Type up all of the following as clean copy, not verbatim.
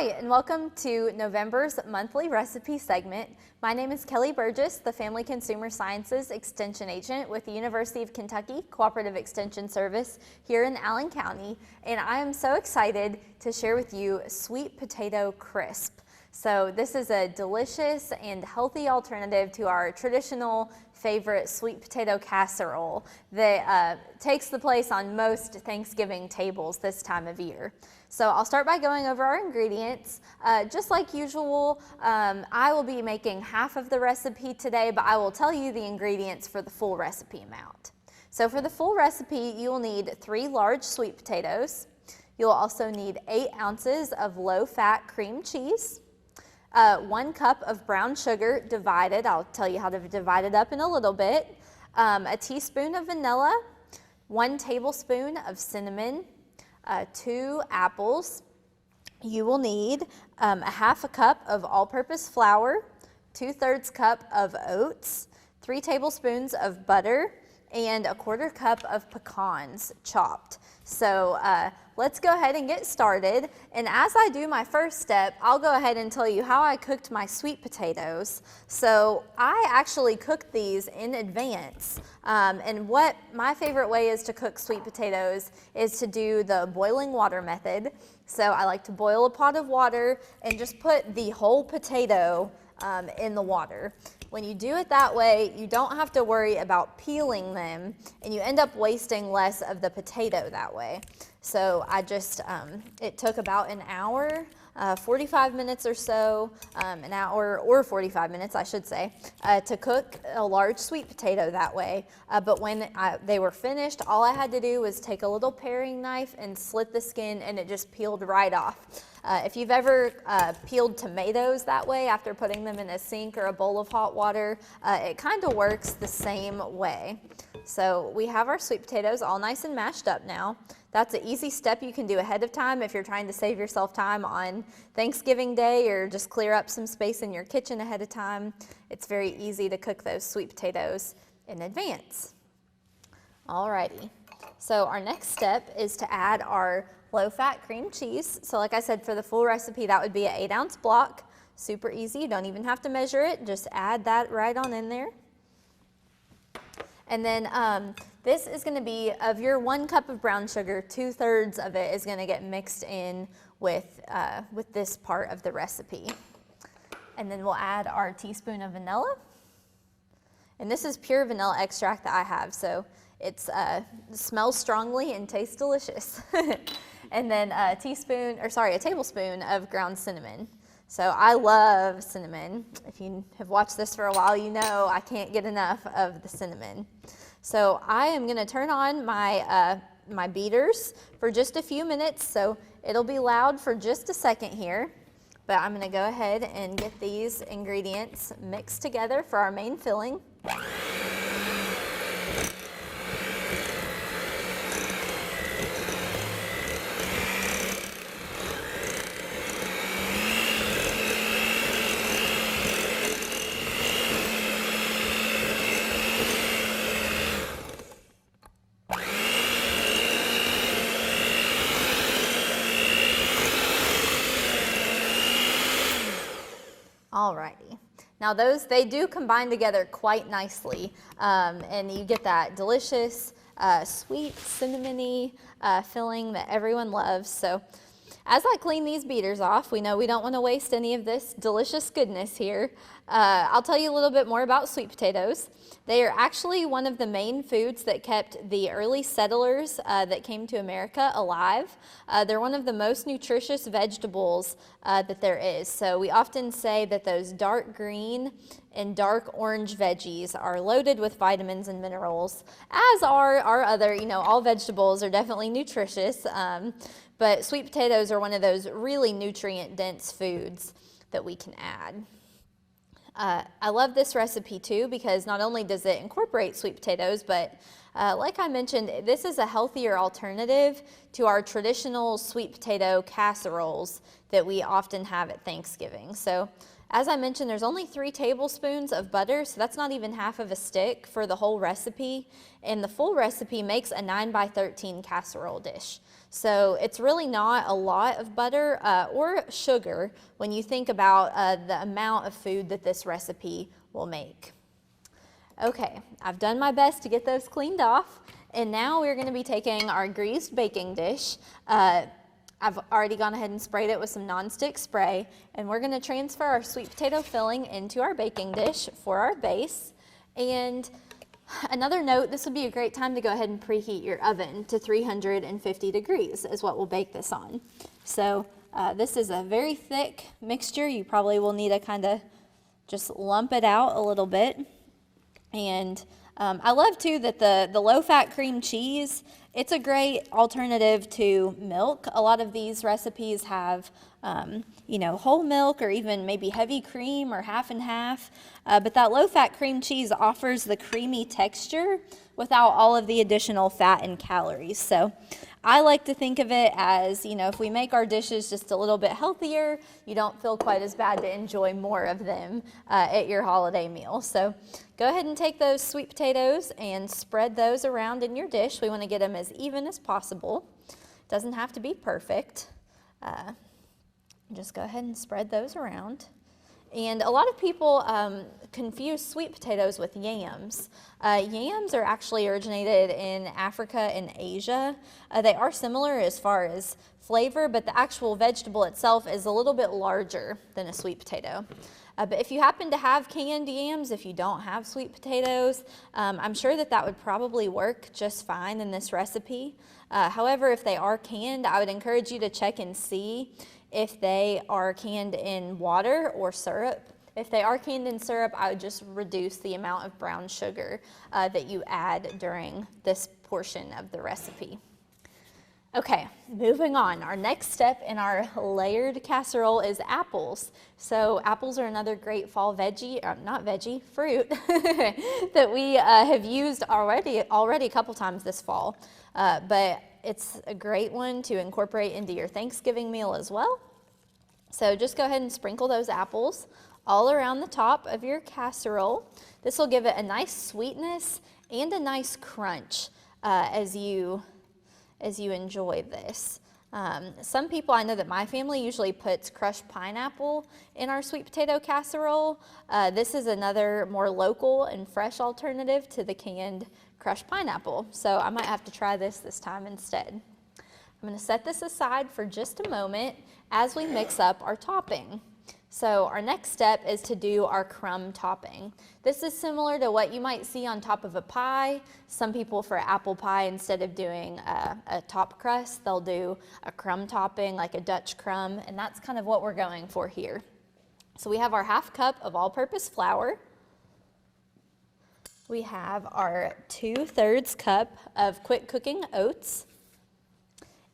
Hi, and welcome to November's monthly recipe segment. My name is Kelly Burgess, the Family Consumer Sciences Extension Agent with the University of Kentucky Cooperative Extension Service here in Allen County, and I am so excited to share with you Sweet Potato Crisp. So this is a delicious and healthy alternative to our traditional favorite sweet potato casserole that takes the place on most Thanksgiving tables this time of year. So I'll start by going over our ingredients. Just like usual, I will be making half of the recipe today, but I will tell you the ingredients for the full recipe amount. So for the full recipe, you will need 3 large sweet potatoes. You'll also need 8 ounces of low-fat cream cheese, 1 cup of brown sugar divided. I'll tell you how to divide it up in a little bit. A teaspoon of vanilla, 1 tablespoon of cinnamon, 2 apples. You will need a half a cup of all-purpose flour, 2/3 cup of oats, 3 tablespoons of butter, and a 1/4 cup of pecans chopped. So let's go ahead and get started. And as I do my first step, I'll go ahead and tell you how I cooked my sweet potatoes. So I actually cooked these in advance. And what my favorite way is to cook sweet potatoes is to do the boiling water method. So I like to boil a pot of water and just put the whole potato in the water. When you do it that way, you don't have to worry about peeling them, and you end up wasting less of the potato that way. So I just, it took about an hour, 45 minutes or so, an hour or 45 minutes, I should say, to cook a large sweet potato that way. But when they were finished, all I had to do was take a little paring knife and slit the skin, and it just peeled right off. If you've ever peeled tomatoes that way after putting them in a sink or a bowl of hot water, it kind of works the same way. So we have our sweet potatoes all nice and mashed up now. That's an easy step you can do ahead of time if you're trying to save yourself time on Thanksgiving Day or just clear up some space in your kitchen ahead of time. It's very easy to cook those sweet potatoes in advance. Alrighty, so our next step is to add our low-fat cream cheese. So like I said, for the full recipe, that would be an 8-ounce block. Super easy, you don't even have to measure it, just add that right on in there. And then this is gonna be, of your 1 cup of brown sugar, 2/3 of it is gonna get mixed in with this part of the recipe. And then we'll add our teaspoon of vanilla. And this is pure vanilla extract that I have, so it smells strongly and tastes delicious. And then a tablespoon of ground cinnamon. So I love cinnamon. If you have watched this for a while, you know I can't get enough of the cinnamon. So I am gonna turn on my, my beaters for just a few minutes, so it'll be loud for just a second here. But I'm gonna go ahead and get these ingredients mixed together for our main filling. Alrighty. Now they do combine together quite nicely, and you get that delicious, sweet, cinnamony filling that everyone loves. So as I clean these beaters off, we know we don't want to waste any of this delicious goodness here. I'll tell you a little bit more about sweet potatoes. They are actually one of the main foods that kept the early settlers that came to America alive. They're one of the most nutritious vegetables that there is. So we often say that those dark green and dark orange veggies are loaded with vitamins and minerals, as are our other, all vegetables are definitely nutritious. But sweet potatoes are one of those really nutrient-dense foods that we can add. I love this recipe too because not only does it incorporate sweet potatoes, but Like I mentioned, this is a healthier alternative to our traditional sweet potato casseroles that we often have at Thanksgiving. So as I mentioned, there's only 3 tablespoons of butter, so that's not even half of a stick for the whole recipe. And the full recipe makes a 9 by 13 casserole dish. So it's really not a lot of butter or sugar when you think about the amount of food that this recipe will make. Okay, I've done my best to get those cleaned off, and now we're going to be taking our greased baking dish. I've already gone ahead and sprayed it with some nonstick spray, and we're going to transfer our sweet potato filling into our baking dish for our base. And another note, this would be a great time to go ahead and preheat your oven to 350 degrees is what we'll bake this on. So this is a very thick mixture. You probably will need to kind of just lump it out a little bit. And I love too that the low-fat cream cheese, it's a great alternative to milk. A lot of these recipes have, you know, whole milk or even maybe heavy cream or half and half. But that low-fat cream cheese offers the creamy texture without all of the additional fat and calories. So I like to think of it as, you know, if we make our dishes just a little bit healthier, you don't feel quite as bad to enjoy more of them at your holiday meal. So go ahead and take those sweet potatoes and spread those around in your dish. We want to get them as even as possible. Doesn't have to be perfect. Just go ahead and spread those around. And a lot of people confuse sweet potatoes with yams. Yams are actually originated in Africa and Asia. They are similar as far as flavor, but the actual vegetable itself is a little bit larger than a sweet potato. But if you happen to have canned yams, if you don't have sweet potatoes, I'm sure that would probably work just fine in this recipe. However, if they are canned, I would encourage you to check and see if they are canned in water or syrup. If they are canned in syrup, I would just reduce the amount of brown sugar that you add during this portion of the recipe. Okay, moving on. Our next step in our layered casserole is apples. So apples are another great fall veggie, not veggie, fruit that we have used already a couple times this fall. But it's a great one to incorporate into your Thanksgiving meal as well. So just go ahead and sprinkle those apples all around the top of your casserole. This will give it a nice sweetness and a nice crunch as you enjoy this. Some people, I know that my family usually puts crushed pineapple in our sweet potato casserole. This is another more local and fresh alternative to the canned crushed pineapple. So I might have to try this time instead. I'm going to set this aside for just a moment as we mix up our topping. So our next step is to do our crumb topping. This is similar to what you might see on top of a pie. Some people for apple pie, instead of doing a top crust, they'll do a crumb topping like a Dutch crumb, and that's kind of what we're going for here. So we have our ½ cup of all-purpose flour. We have our 2/3 cup of quick cooking oats.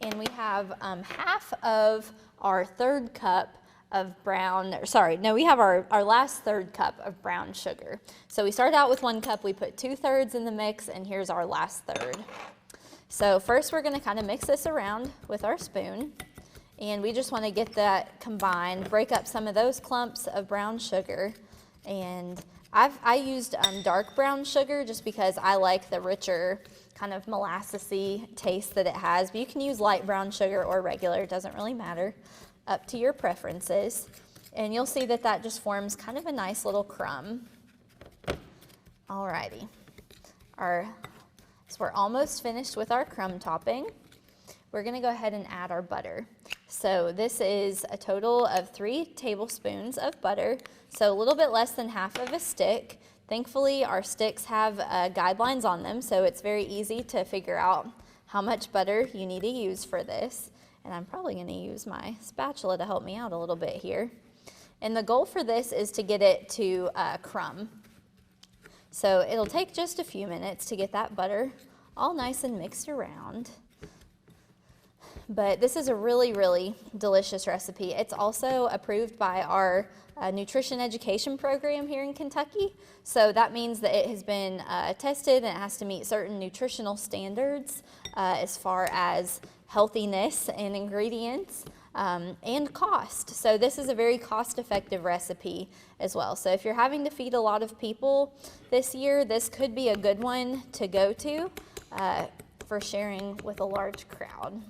And we have half of our third cup of we have our last third cup of brown sugar. So we started out with 1 cup, we put 2/3 in the mix, and here's our last third. So first we're gonna kind of mix this around with our spoon, and we just wanna get that combined, break up some of those clumps of brown sugar. And I used dark brown sugar just because I like the richer kind of molassesy taste that it has, but you can use light brown sugar or regular, it doesn't really matter, up to your preferences. And you'll see that just forms kind of a nice little crumb. Alrighty, so we're almost finished with our crumb topping. We're gonna go ahead and add our butter. So this is a total of 3 tablespoons of butter, so a little bit less than half of a stick. Thankfully, our sticks have guidelines on them, so it's very easy to figure out how much butter you need to use for this. And I'm probably gonna use my spatula to help me out a little bit here. And the goal for this is to get it to crumb. So it'll take just a few minutes to get that butter all nice and mixed around. But this is a really, really delicious recipe. It's also approved by our nutrition education program here in Kentucky. So that means that it has been tested and it has to meet certain nutritional standards as far as healthiness and ingredients and cost. So this is a very cost-effective recipe as well. So if you're having to feed a lot of people this year, this could be a good one to go to for sharing with a large crowd.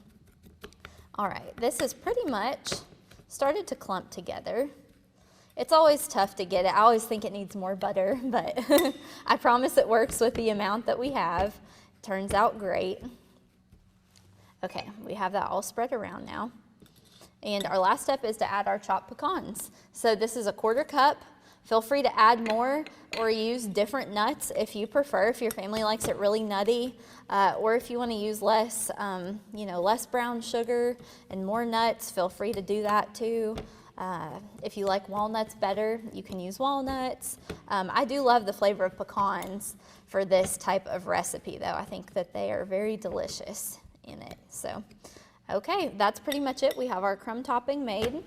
All right, this is pretty much started to clump together. It's always tough to get it. I always think it needs more butter, but I promise it works with the amount that we have. Turns out great. Okay, we have that all spread around now. And our last step is to add our chopped pecans. So this is a 1/4 cup. Feel free to add more or use different nuts if you prefer, if your family likes it really nutty, or if you want to use less, less brown sugar and more nuts, feel free to do that too. If you like walnuts better, you can use walnuts. I do love the flavor of pecans for this type of recipe though. I think that they are very delicious in it. So, okay, that's pretty much it. We have our crumb topping made,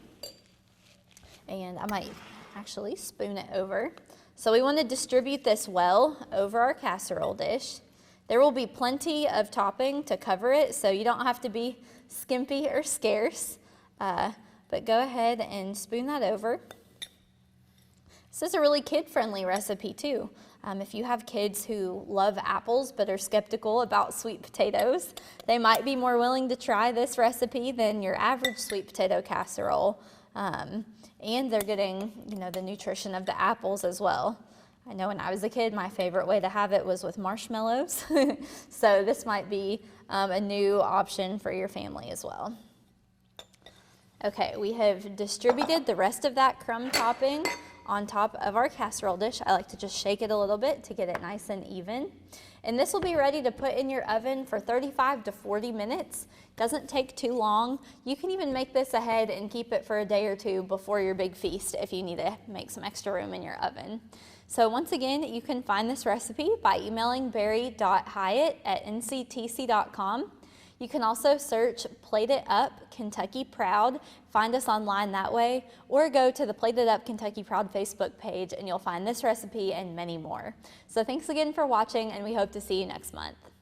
and I might actually spoon it over. So we want to distribute this well over our casserole dish. There will be plenty of topping to cover it, so you don't have to be skimpy or scarce, but go ahead and spoon that over. This is a really kid-friendly recipe too. If you have kids who love apples but are skeptical about sweet potatoes, they might be more willing to try this recipe than your average sweet potato casserole. And they're getting, the nutrition of the apples as well. I know when I was a kid, my favorite way to have it was with marshmallows. So this might be a new option for your family as well. Okay, we have distributed the rest of that crumb topping on top of our casserole dish. I like to just shake it a little bit to get it nice and even. And this will be ready to put in your oven for 35 to 40 minutes. Doesn't take too long. You can even make this ahead and keep it for a day or two before your big feast if you need to make some extra room in your oven. So once again, you can find this recipe by emailing barry.hyatt@nctc.com. You can also search Plate It Up Kentucky Proud, find us online that way, or go to the Plate It Up Kentucky Proud Facebook page and you'll find this recipe and many more. So thanks again for watching, and we hope to see you next month.